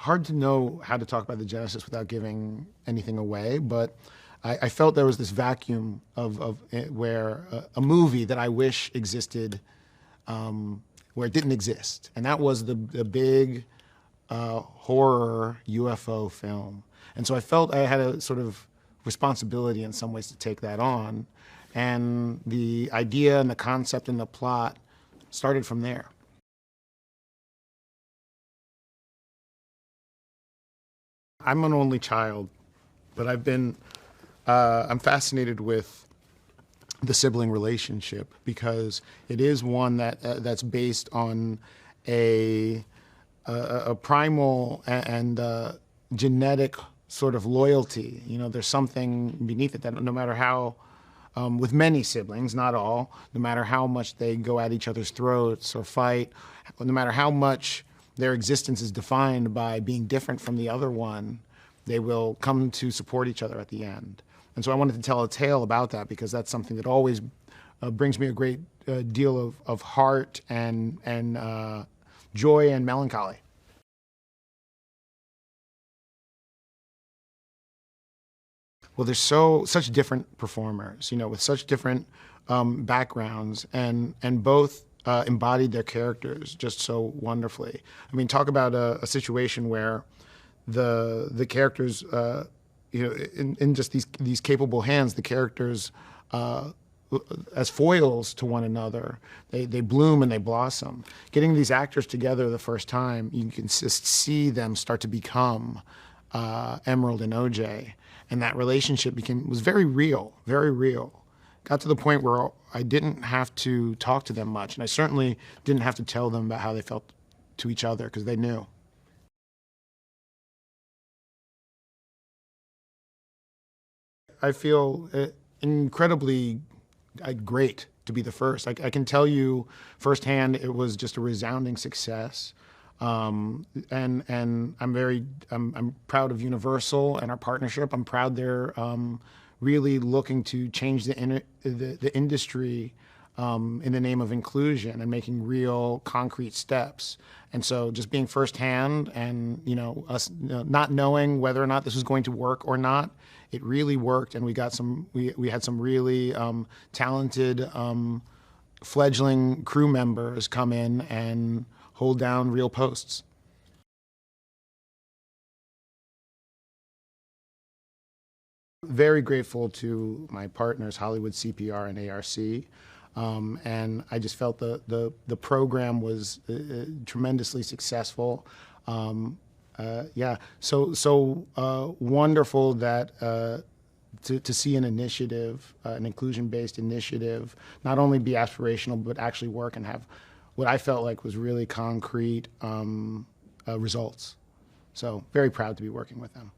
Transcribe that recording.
hard to know how to talk about the genesis without giving anything away, but I felt there was this vacuum where a movie that I wish existed where it didn't exist, and that was the big horror UFO film. And so I felt I had a sort of responsibility in some ways to take that on, and the idea and the concept and the plot started from there. I'm an only child, but I'm fascinated with the sibling relationship because it is one that's based on a primal and genetic sort of loyalty. You know, there's something beneath it that no matter how, with many siblings, not all, no matter how much they go at each other's throats or fight, no matter how much their existence is defined by being different from the other one, they will come to support each other at the end. And so I wanted to tell a tale about that because that's something that always brings me a great deal of heart and joy and melancholy. Well, there's such different performers, you know, with such different backgrounds, and both embodied their characters just so wonderfully. I mean, talk about a situation where the characters, you know, in just these capable hands, the characters as foils to one another, they bloom and they blossom. Getting these actors together the first time, you can just see them start to become Emerald and OJ. And that relationship was very real, very real. Got to the point where I didn't have to talk to them much, and I certainly didn't have to tell them about how they felt to each other because they knew. I feel incredibly great to be the first. I can tell you firsthand it was just a resounding success. And I'm proud of Universal and our partnership. I'm proud they're really looking to change the industry in the name of inclusion and making real concrete steps. And so just being firsthand and, you know, us not knowing whether or not this was going to work or not, it really worked, and we had some really talented fledgling crew members come in and hold down real posts. Very grateful to my partners, Hollywood CPR and ARC. And I just felt the program was tremendously successful. Yeah, so wonderful that to see an initiative, an inclusion-based initiative, not only be aspirational, but actually work and have what I felt like was really concrete results. So very proud to be working with them.